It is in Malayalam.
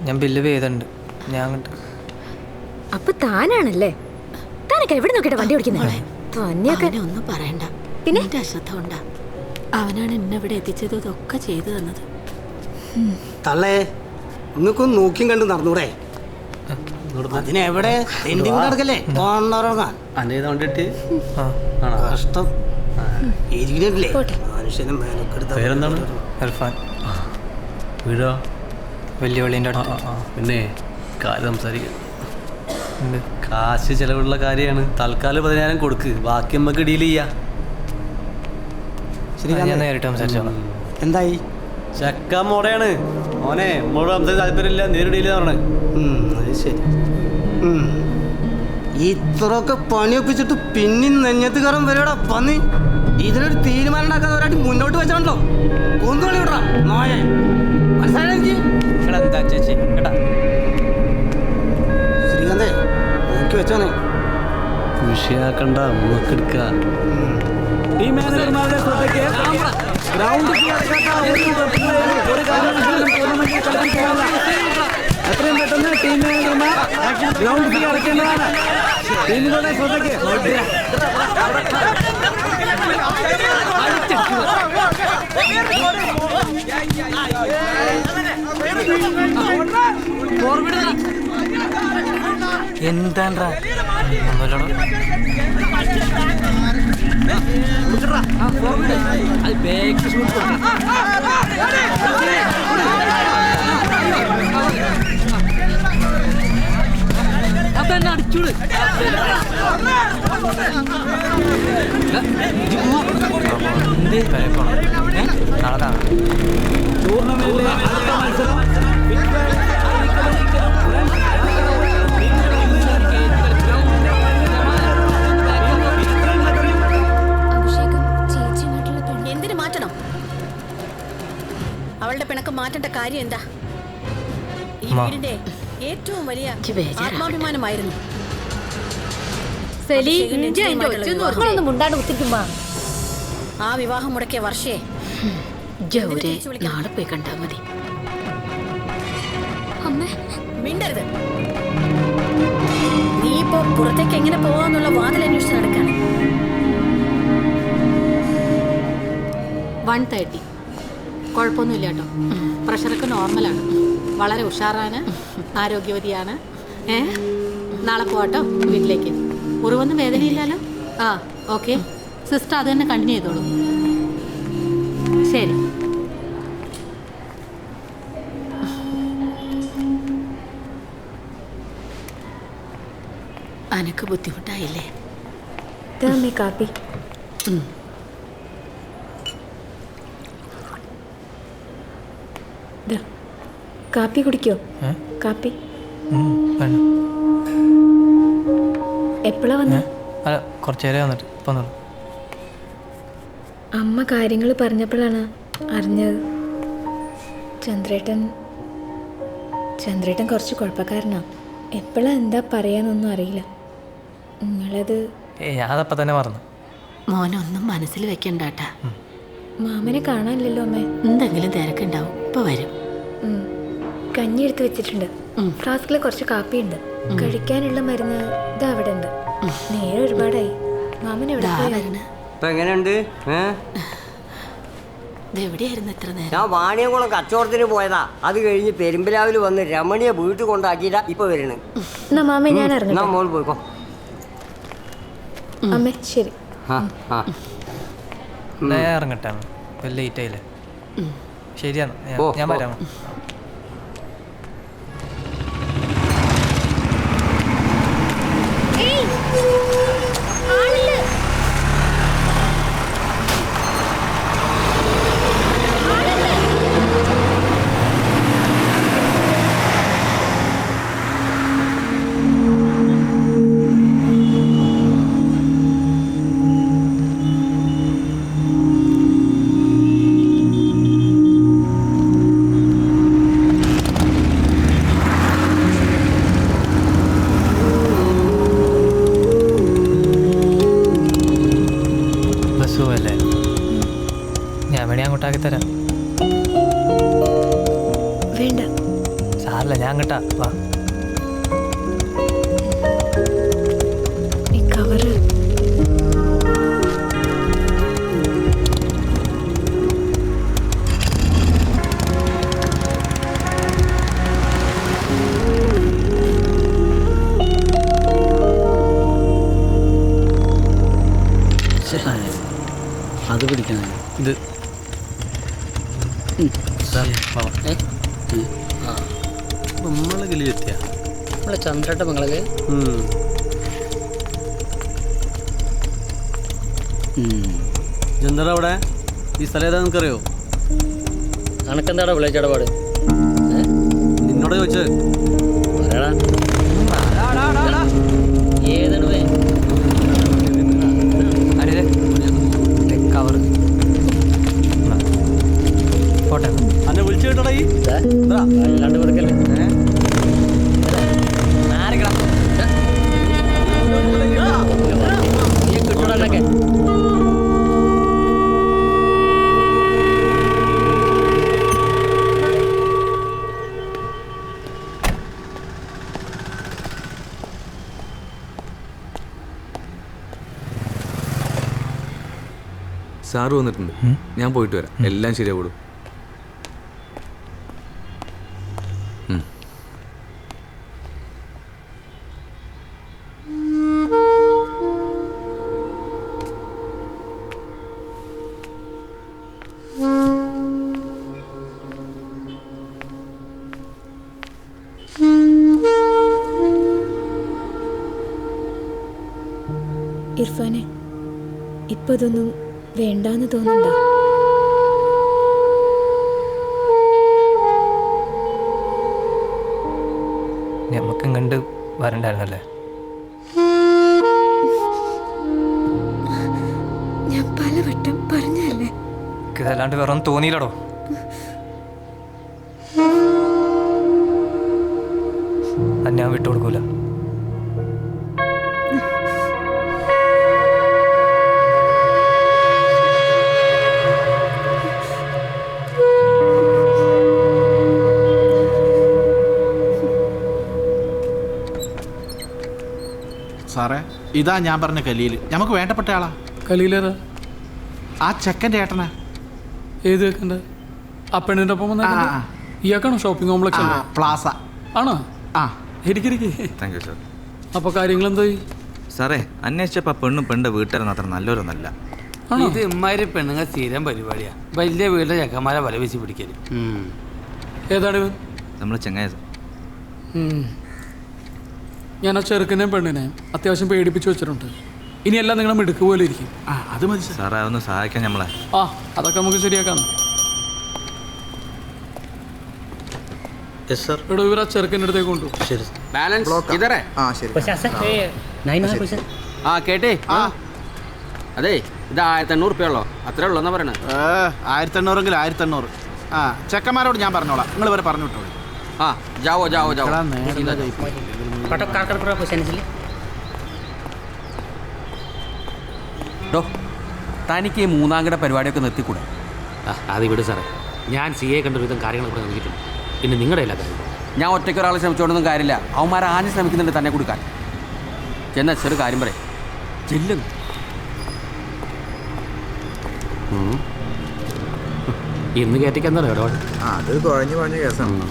ഞാൻ ബില്ല് ചെയ്തിട്ടുണ്ട്. ഞാൻ അങ്ങോട്ട്. അപ്പൊ താനാണല്ലേ? താനൊക്കെ എവിടെ നോക്കിയിട്ട് വണ്ടി ഓടിക്കുന്നത്? ഒന്നും പറയണ്ട. പിന്നെ അശ്രദ്ധ കൊണ്ടാ. അവനാണ് എന്നെ ഇവിടെ എത്തിച്ചത്. ഇതൊക്കെ ചെയ്തു തന്നത്. തള്ളേ, നിങ്ങൾക്കൊന്ന് നോക്കിയും കണ്ട് നടന്നൂടെ? അതിനെവിടെ നടക്കല്ലേ കഷ്ടം. മനുഷ്യനും വീടോ വലിയ വെള്ളിൻ്റെ അടുത്ത്. പിന്നെ കാര്യം സംസാരിക്കാം. കാശ് ചെലവുള്ള കാര്യമാണ്. തൽക്കാലം 10,000 കൊടുക്ക്, ബാക്കി നമുക്ക് ഡീൽ ചെയ്യാം. ഞാൻ നേരിട്ട് സംസാരിച്ചോളാം. എന്തായി? ചക്ക മോടെയാണ് മോനെ. മോള് സംസാരിച്ച് താല്പര്യമില്ല, നേരിട്ട് ഡീൽ ചെയ്താണ്. അത് ശരി. ഇത്രയൊക്കെ പണിയൊപ്പിച്ചിട്ട് പിന്നെയും നെഞ്ഞത്തുകാരൻ വരെടാ പന്നി. ഇതിനൊരു തീരുമാനം ഉണ്ടാക്കാതെ ഒരാട്ടി മുന്നോട്ട് വെച്ചോണ്ടോ ഒന്നുകളി വിടാ നായ. മനസ്സിലായി എന്താ ചേച്ചി കേട്ടാ? ശ്രീകാന്തേ, നോക്കി വെച്ചോനെ. വിഷയാക്കണ്ട, നമുക്കെടുക്ക. ഈ മാനേജർമാരുടെ ശ്രദ്ധയ്ക്ക് എത്രയും പെട്ടെന്ന് ടീം മാനേജർമാർ ഗ്രൗണ്ട് ഫീ അടയ്ക്കേണ്ടതാണ്. ടീമുകളുടെ ശ്രദ്ധയ്ക്ക് എന്താണ്ടാ അതന്നെ അടിച്ചൂട്. ടൂർണമെന്റിലെ അടുത്ത മത്സരം എന്തിനു മാറ്റണം? അവളുടെ പിണക്കം മാറ്റേണ്ട കാര്യം എന്താ? ഈ വീടിന്റെ ഏറ്റവും വലിയ ആത്മാഭിമാനമായിരുന്നു. ആ വിവാഹം മുടക്കിയ വർഷയെ നാളെ പോയി കണ്ടാ മതി. മിണ്ടരുത്. നീ ഇപ്പോ പുറത്തേക്ക് എങ്ങനെ പോവാന്നുള്ള വാതിൽ അന്വേഷിച്ച് നടക്കാണ്. 130. കുഴപ്പമൊന്നുമില്ല കേട്ടോ. പ്രഷറൊക്കെ നോർമലാണ്. വളരെ ഉഷാറാണ്, ആരോഗ്യവതിയാണ്. നാളെ പോവാട്ടോ വീട്ടിലേക്ക്. മുറിവൊന്നും വേദനയില്ലല്ലോ? ആ ഓക്കെ. സിസ്റ്റർ അത് തന്നെ കണ്ടിന്യൂ ചെയ്തോളൂ. ശരി. അനക്ക് ബുദ്ധിമുട്ടായില്ലേ? കാപ്പി. കാപ്പി കുടിക്കോ? കാപ്പി എപ്പോഴാ വന്ന? കുറച്ചു നേരം വന്നിട്ട് ഇപ്പം. അമ്മ കാര്യങ്ങൾ പറഞ്ഞപ്പോഴാണ് അറിഞ്ഞത്. ചന്ദ്രേട്ടൻ കുറച്ച് കുഴപ്പക്കാരനാ. എപ്പോഴാ എന്താ പറയാന്നൊന്നും അറിയില്ല. നിങ്ങളത് ഞാനപ്പം തന്നെ മറന്നു. മോനൊന്നും മനസ്സിൽ വെക്കണ്ടാട്ടാ. മാമനെ കാണാനില്ലല്ലോ അമ്മേ. എന്തെങ്കിലും തിരക്കുണ്ടാവും, ഇപ്പൊ വരും. കഞ്ഞി എടുത്ത് വെച്ചിട്ടുണ്ട്. ഫ്ലാസ്കിൽ കുറച്ച് കാപ്പിയുണ്ട്. കഴിക്കാനുള്ള മരുന്ന് ഇതാ അവിടെ ഉണ്ട്. നേരെ ഒരുപാടായി. മാമൻ എവിടെ എങ്ങനെയുണ്ട്? എവിടെയായിരുന്നു ഇത്ര നേരം? ഞാൻ വാണിയംകുളം കച്ചവടത്തിന് പോയതാ. അത് കഴിഞ്ഞ് പെരുമ്പലാവിൽ വന്ന് രമണിയെ വീട്ടിൽ കൊണ്ടാക്കിയിട്ടാ ഇപ്പൊ വരണേ. എന്നാ മാമ ഞാൻ ഇറങ്ങാം. മോൾ പോയിക്കോ. അമ്മേ ശരി. ഇറങ്ങട്ടെ, ലേറ്റ് ആയില്ലേ? ശരിയാണ്, ഞാൻ വരാം. അല്ല ഞാൻ കേട്ടാ വാ. ഈ കവറ് അത് പിടിക്കണം. ഇത് നമ്മളെ കിളിയെത്തിയ നമ്മളെ ചന്ദ്രട്ട മങ്ങളെ എന്താ അവിടെ ഈ സ്ഥലം ഏതാ നിനക്കറിയോ? കണക്കെന്താടാ വിളിച്ചടപാട്? നിന്നോട് ചോദിച്ചത് ഏതാണ് കവർ പോട്ടെ. അന്നെ വിളിച്ചു കേട്ടോടാ ഈ അല്ലാണ്ട് കൊടുക്കല്ലേ? കിട്ടൂടൊക്കെ സാറ് വന്നിട്ടുണ്ട്. ഞാൻ പോയിട്ട് വരാം. എല്ലാം ശരിയാവിടും. ഇർഫാനെ, ഇപ്പൊ ഇതൊന്നും വേണ്ടാന്ന് തോന്നണ്ട. നമുക്കും കണ്ട് വരണ്ടായിരുന്നല്ലേ? ഞാൻ പലവട്ടം പറഞ്ഞല്ലേ. ഇതല്ലാണ്ട് വേറെ ഒന്നും തോന്നിയില്ലടോ. അത് ഞാൻ വിട്ടുകൊടുക്കൂല. സാറേ, ഇതാ ഞാൻ പറഞ്ഞ കലീൽ. നമുക്ക് വേണ്ടപ്പെട്ട ആളാ. കലീലേതാ? ആ ചെക്കൻ്റെ ഏട്ടനാ. ഏത് വെക്കണ്ട? ആ പെണ്ണിൻ്റെ ഒപ്പം വന്ന ഇയാൾക്കാണോ ഷോപ്പിംഗ് കോംപ്ലക്സ് പ്ലാസ ആണോ? ആ, ഇരിക്കിരിക്കെ. Thank you sir. അപ്പോൾ കാര്യങ്ങൾ എന്തായി സാറേ, അന്വേഷിച്ചപ്പോൾ പെണ്ണും പെണ്ണിൻ്റെ വീട്ടുകാരൊന്നും അത്ര നല്ലവരൊന്നല്ല. ഇത് ഇമ്മാതിരി പെണ്ണുങ്ങൾ സ്ഥിരം പരിപാടിയാ. വലിയ വീട്ടിലെ ചെക്കന്മാരെ വല വീശി പിടിക്കല്. ഏതാണ് ഇവൻ? നമ്മളെ ചെങ്ങായ സാർ. ഞാൻ ആ ചെറുക്കനെയും പെണ്ണിനെയും അത്യാവശ്യം പേടിപ്പിച്ച് വെച്ചിട്ടുണ്ട്. ഇനിയെല്ലാം നിങ്ങളെ മിടുക്ക് പോലെ ഇരിക്കും. അത് മതി സാറേ, അതൊന്ന് സഹായിക്കാൻ നമ്മളെ. അതൊക്കെ നമുക്ക് ശരിയാക്കാം. എടോ, ഇവർ ആ ചെറുക്കൻ്റെ അടുത്തേക്ക് കൊണ്ടുപോകും. കേട്ടേ, അതെ ഇത് 1800 ഉറുപ്പ്യുള്ളോ? അത്രേ ഉള്ളൂ എന്നാ പറയണേ. 1800 1800. ആ, ചെക്കന്മാരോട് ഞാൻ പറഞ്ഞോളാം. നിങ്ങൾ ഇവരെ പറഞ്ഞു വിട്ടോളൂ. ആ, ജാവോ ജാവോ ജാവോ. തനിക്ക് ഈ മൂന്നാംകട പരിപാടിയൊക്കെ നിർത്തിക്കൂടെ? അത് വിട് സാറേ. ഞാൻ CA കണ്ട വിധം കാര്യങ്ങളൊക്കെ നോക്കിയിട്ടുണ്ട്. പിന്നെ നിങ്ങളുടെ എല്ലാ കാര്യം ഞാൻ ഒറ്റയ്ക്ക് ഒരാൾ ശ്രമിച്ചുകൊണ്ടൊന്നും കാര്യമില്ല. അവന്മാരെ ആഞ്ഞ് ശ്രമിക്കുന്നുണ്ട് തന്നെ കൊടുക്കാൻ. ചെന്ന ചെറു കാര്യം പറയും ചെല്ലുന്നു. ഇന്ന് കയറ്റിക്കെന്താ ഇടപാട്? അത് കുഴഞ്ഞു കേസാണ്.